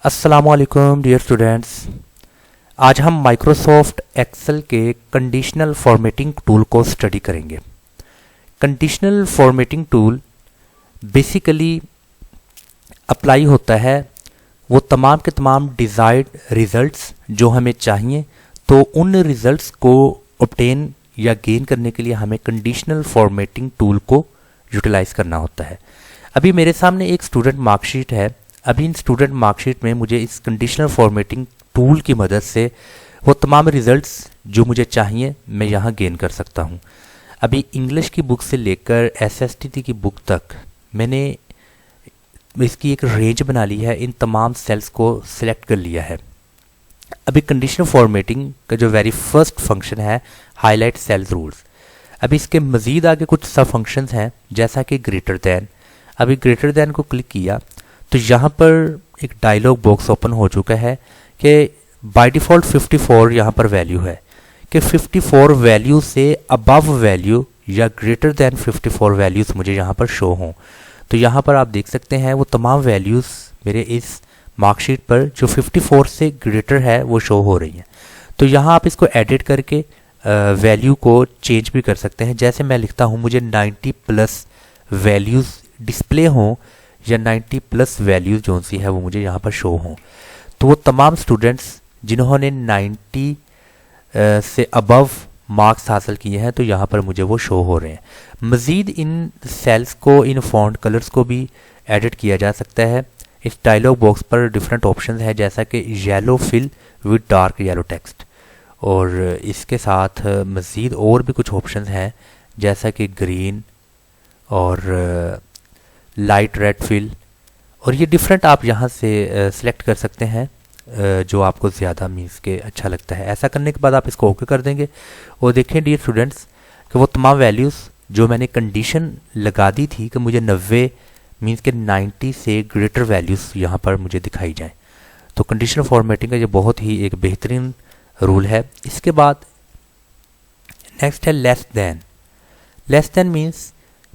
अस्सलामुअलैकुम dear students. आज हम माइक्रोसॉफ्ट एक्सेल के कंडीशनल फॉर्मेटिंग टूल को स्टडी करेंगे। Conditional formatting tool basically apply होता है वो तमाम के तमाम डिज़ायर्ड रिजल्ट्स जो हमें चाहिए, तो उन रिजल्ट्स को ऑब्टेन या गेन करने के लिए हमें कंडीशनल फॉर्मेटिंग टूल को यूटिलाइज करना होता है। अभी मेरे सामने एक स्टूडेंट मार्कशीट है। अभी इन स्टूडेंट मार्कशीट में मुझे इस कंडीशनल फॉर्मेटिंग टूल की मदद से वो तमाम रिजल्ट्स जो मुझे चाहिए मैं यहाँ गेन कर सकता हूँ। अभी इंग्लिश की बुक से लेकर एसएसटी की बुक तक मैंने इसकी एक रेंज बना ली है, इन तमाम सेल्स को सिलेक्ट कर लिया है। अभी कंडीशनल फॉर्मेटिंग का जो वेरी फर्स्ट फंक्शन है हाईलाइट सेल्स रूल्स। अभी इसके मज़ीद आगे कुछ सब फंक्शंस हैं जैसा कि ग्रेटर दैन। अभी ग्रेटर दैन को क्लिक किया तो यहाँ पर एक डायलॉग बॉक्स ओपन हो चुका है कि बाय डिफ़ॉल्ट 54 यहाँ पर वैल्यू है कि 54 वैल्यू से अबव वैल्यू या ग्रेटर दैन 54 वैल्यूज़ मुझे यहाँ पर शो हों। तो यहाँ पर आप देख सकते हैं वो तमाम वैल्यूज़ मेरे इस मार्कशीट पर जो 54 से ग्रेटर है वो शो हो रही हैं। तो यहाँ आप इसको एडिट करके वैल्यू को चेंज भी कर सकते हैं। जैसे मैं लिखता हूँ मुझे 90 प्लस वैल्यूज़ डिस्प्ले हों या 90 प्लस वैल्यूज़ जो सी है वो मुझे यहाँ पर शो हों। तो वो तमाम स्टूडेंट्स जिन्होंने 90 से अबव मार्क्स हासिल किए हैं तो यहाँ पर मुझे वो शो हो रहे हैं। मज़ीद इन सेल्स को, इन फॉन्ट कलर्स को भी एडिट किया जा सकता है। इस डायलॉग बॉक्स पर डिफरेंट ऑप्शंस हैं जैसा कि yellow fill with dark yellow text, और इसके साथ मज़ीद और भी कुछ ऑप्शंस हैं जैसा कि ग्रीन और लाइट रेड फिल, और ये डिफरेंट आप यहाँ से सिलेक्ट कर सकते हैं जो आपको ज़्यादा मीन्स के अच्छा लगता है। ऐसा करने के बाद आप इसको ओके कर देंगे और देखें डियर स्टूडेंट्स कि वो तमाम वैल्यूज़ जो मैंने कंडीशन लगा दी थी कि मुझे 90 मीन्स के 90 से ग्रेटर वैल्यूज़ यहाँ पर मुझे दिखाई जाएं। तो कंडीशनल फॉर्मेटिंग का ये बहुत ही एक बेहतरीन रूल है। इसके बाद नेक्स्ट है less than. Less than means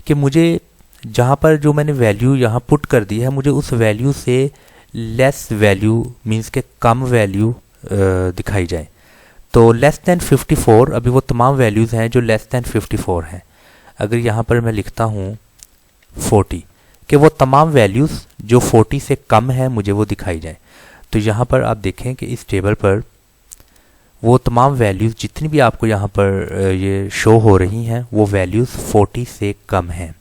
कि मुझे जहाँ पर जो मैंने वैल्यू यहाँ पुट कर दी है मुझे उस वैल्यू से लेस वैल्यू मीन्स के कम वैल्यू दिखाई जाए। तो लेस दैन 54 अभी वो तमाम वैल्यूज़ हैं जो लेस दैन 54 हैं। अगर यहाँ पर मैं लिखता हूँ 40 कि वो तमाम वैल्यूज़ जो 40 से कम है मुझे वो दिखाई जाए। तो यहाँ पर आप देखें कि इस टेबल पर वो तमाम वैल्यूज़ जितनी भी आपको यहाँ पर ये शो हो रही हैं वो वैल्यूज़ 40 से कम हैं।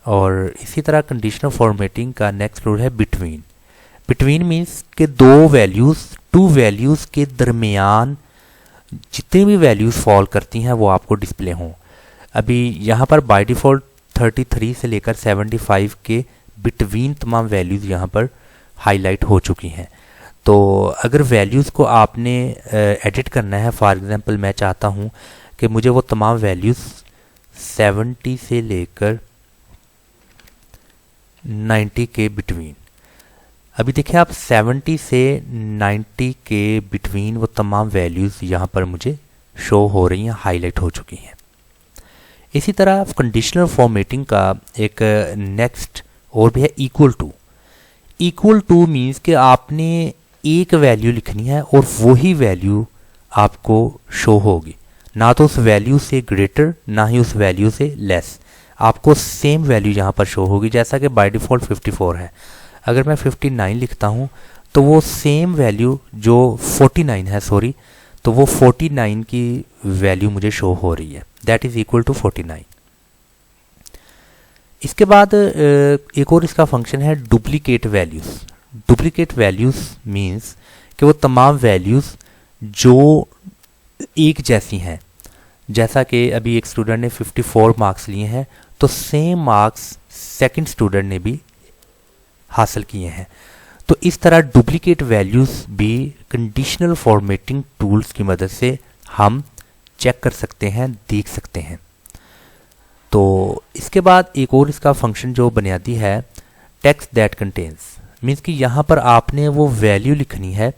और इसी तरह कंडीशनल फॉर्मेटिंग का नेक्स्ट रूल है बिटवीन। बिटवीन मीन्स के टू वैल्यूज़ के दरमियान जितनी भी वैल्यूज़ फॉल करती हैं वो आपको डिस्प्ले हों। अभी यहाँ पर बाय डिफ़ॉल्ट 33 से लेकर 75 के बिटवीन तमाम वैल्यूज़ यहाँ पर हाईलाइट हो चुकी हैं। तो अगर वैल्यूज़ को आपने एडिट करना है, फॉर एग्ज़ाम्पल मैं चाहता हूँ कि मुझे वो तमाम वैल्यूज़ 70 से लेकर 90 के बिटवीन, अभी देखिए आप 70 से 90 के बिटवीन वो तमाम वैल्यूज़ यहाँ पर मुझे शो हो रही हैं, हाईलाइट हो चुकी हैं। इसी तरह कंडीशनल फॉर्मेटिंग का एक नेक्स्ट और भी है equal to. Equal to means कि आपने एक वैल्यू लिखनी है और वही वैल्यू आपको शो होगी, ना तो उस वैल्यू से ग्रेटर ना ही उस वैल्यू से लेस, आपको सेम वैल्यू यहाँ पर शो होगी। जैसा कि बाय डिफ़ॉल्ट 54 है, अगर मैं 59 लिखता हूँ तो वो सेम वैल्यू जो 49 है तो वो 49 की वैल्यू मुझे शो हो रही है, दैट इज़ इक्वल टू 49। इसके बाद एक और इसका फंक्शन है duplicate values. Duplicate values means कि वो तमाम वैल्यूज़ जो एक जैसी हैं, जैसा कि अभी एक स्टूडेंट ने 54 मार्क्स लिए हैं तो सेम मार्क्स सेकंड स्टूडेंट ने भी हासिल किए हैं। तो इस तरह डुप्लीकेट वैल्यूज़ भी कंडीशनल फॉर्मेटिंग टूल्स की मदद से हम चेक कर सकते हैं, देख सकते हैं। तो इसके बाद एक और इसका फंक्शन जो बुनियादी है टेक्स्ट दैट कंटेन्स, मीन्स कि यहाँ पर आपने वो वैल्यू लिखनी है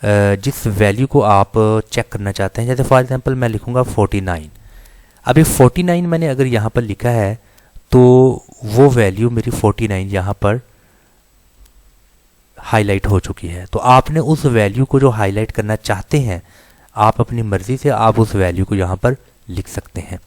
जिस वैल्यू को आप चेक करना चाहते हैं। जैसे फॉर एग्जांपल मैं लिखूँगा 49। अभी 49 मैंने अगर यहाँ पर लिखा है तो वो वैल्यू मेरी 49 यहाँ पर हाईलाइट हो चुकी है। तो आपने उस वैल्यू को जो हाईलाइट करना चाहते हैं, आप अपनी मर्ज़ी से आप उस वैल्यू को यहाँ पर लिख सकते हैं।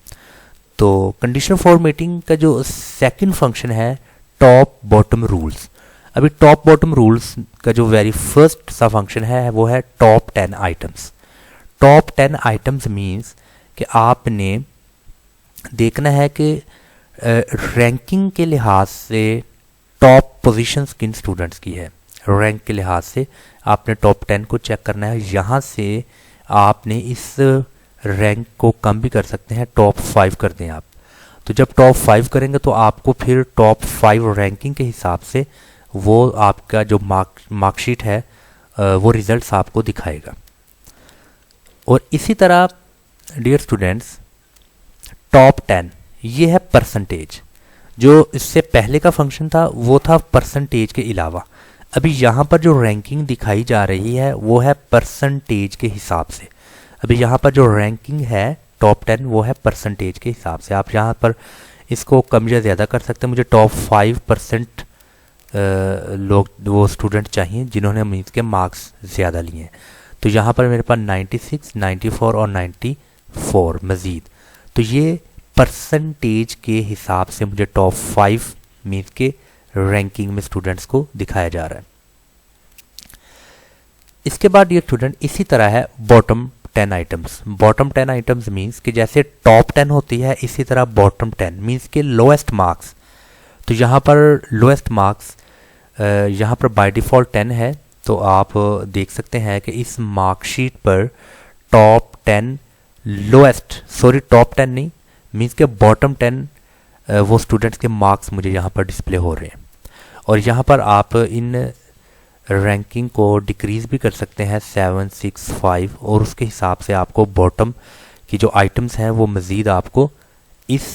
तो कंडीशनल फॉर्मेटिंग का जो सेकंड फंक्शन है टॉप बॉटम रूल्स। अभी टॉप बॉटम रूल्स का जो वेरी फर्स्ट सा फंक्शन है वो है top 10 items. Top 10 items means कि आपने देखना है कि रैंकिंग के लिहाज से टॉप पोजीशंस किन स्टूडेंट्स की है। रैंक के लिहाज से आपने टॉप 10 को चेक करना है। यहाँ से आपने इस रैंक को कम भी कर सकते हैं, टॉप 5 कर दें आप। तो जब टॉप 5 करेंगे तो आपको फिर टॉप 5 रैंकिंग के हिसाब से वो आपका जो मार्कशीट है वो रिजल्ट्स आपको दिखाएगा। और इसी तरह डियर स्टूडेंट्स टॉप 10 ये है परसेंटेज। जो इससे पहले का फंक्शन था वो था परसेंटेज के अलावा। अभी यहाँ पर जो रैंकिंग दिखाई जा रही है वो है परसेंटेज के हिसाब से। अभी यहाँ पर जो रैंकिंग है टॉप 10 वो है परसेंटेज के हिसाब से। आप यहाँ पर इसको कम या ज़्यादा कर सकते हैं। मुझे टॉप 5% लोग वो स्टूडेंट चाहिए जिन्होंने मीन्स के मार्क्स ज़्यादा लिए हैं। तो यहाँ पर मेरे पास 96, 94 और 94 मज़ीद। तो ये परसेंटेज के हिसाब से मुझे टॉप 5 मीन्स के रैंकिंग में स्टूडेंट्स को दिखाया जा रहा है। इसके बाद ये स्टूडेंट इसी तरह है bottom 10 items. Bottom 10 items means कि जैसे टॉप 10 होती है इसी तरह बॉटम 10 मीन्स के लोएस्ट मार्क्स। तो यहाँ पर लोएस्ट मार्क्स यहाँ पर बाय डिफ़ॉल्ट 10 है। तो आप देख सकते हैं कि इस मार्कशीट पर टॉप 10 लोएस्ट, सॉरी टॉप 10 नहीं मीन्स के बॉटम 10 वो स्टूडेंट्स के मार्क्स मुझे यहाँ पर डिस्प्ले हो रहे हैं। और यहाँ पर आप इन रैंकिंग को डिक्रीज़ भी कर सकते हैं 7, 6, 5 और उसके हिसाब से आपको बॉटम की जो आइटम्स हैं वो मज़ीद आपको इस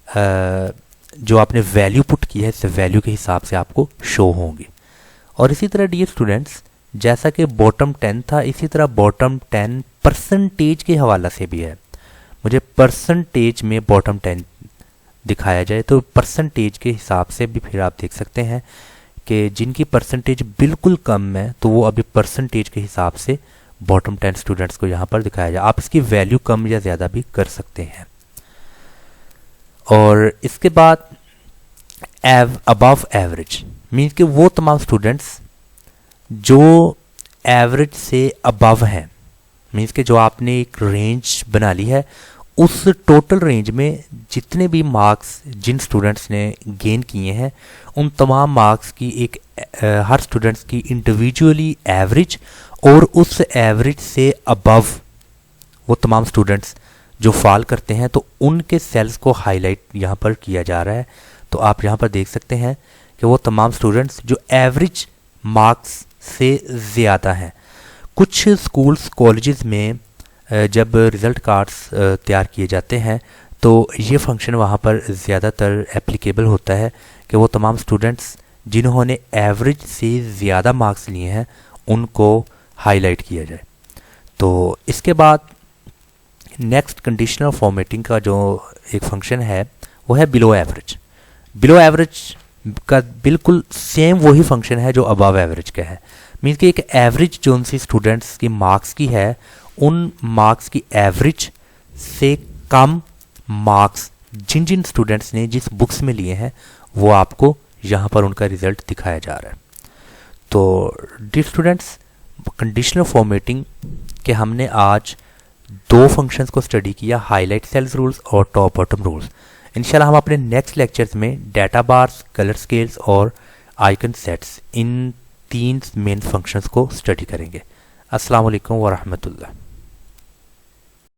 जो आपने वैल्यू पुट की है इस वैल्यू के हिसाब से आपको शो होंगी। और इसी तरह डियर स्टूडेंट्स जैसा कि बॉटम 10 था इसी तरह बॉटम 10 परसेंटेज के हवाला से भी है। मुझे परसेंटेज में बॉटम 10 दिखाया जाए तो परसेंटेज के हिसाब से भी फिर आप देख सकते हैं कि जिनकी परसेंटेज बिल्कुल कम है तो वो अभी परसेंटेज के हिसाब से बॉटम 10 स्टूडेंट्स को यहाँ पर दिखाया जाए। आप इसकी वैल्यू कम या ज़्यादा भी कर सकते हैं। और इसके बाद अबव एवरेज मीन्स कि वो तमाम स्टूडेंट्स जो एवरेज से अबव हैं, मीन्स कि जो आपने एक रेंज बना ली है उस टोटल रेंज में जितने भी मार्क्स जिन स्टूडेंट्स ने गेन किए हैं उन तमाम मार्क्स की एक हर स्टूडेंट्स की इंडिविजुअली एवरेज और उस एवरेज से अबव वो तमाम स्टूडेंट्स जो फॉल करते हैं तो उनके सेल्स को हाईलाइट यहाँ पर किया जा रहा है। तो आप यहाँ पर देख सकते हैं कि वो तमाम स्टूडेंट्स जो एवरेज मार्क्स से ज़्यादा हैं। कुछ स्कूल्स कॉलेजेस में जब रिज़ल्ट कार्ड्स तैयार किए जाते हैं तो ये फंक्शन वहाँ पर ज़्यादातर एप्लीकेबल होता है कि वो तमाम स्टूडेंट्स जिन्होंने एवरेज से ज़्यादा मार्क्स लिए हैं उनको हाईलाइट किया जाए। तो इसके बाद नेक्स्ट कंडीशनल फॉर्मेटिंग का जो एक फंक्शन है वो है बिलो एवरेज। बिलो एवरेज का बिल्कुल सेम वही फंक्शन है जो अबव एवरेज का है। मीन्स कि एक एवरेज जो उनसे स्टूडेंट्स की मार्क्स की है उन मार्क्स की एवरेज से कम मार्क्स जिन जिन स्टूडेंट्स ने जिस बुक्स में लिए हैं वो आपको यहाँ पर उनका रिज़ल्ट दिखाया जा रहा है। तो डियर स्टूडेंट्स कंडीशनल फॉर्मेटिंग के हमने आज दो फंक्शंस को स्टडी किया, हाईलाइट सेल्स रूल्स और टॉप बॉटम रूल्स। इंशाल्लाह हम अपने नेक्स्ट लेक्चर्स में डाटा बार्स, कलर स्केल्स और आइकन सेट्स इन तीन मेन फंक्शंस को स्टडी करेंगे। अस्सलाम वालेकुम व रहमतुल्लाह।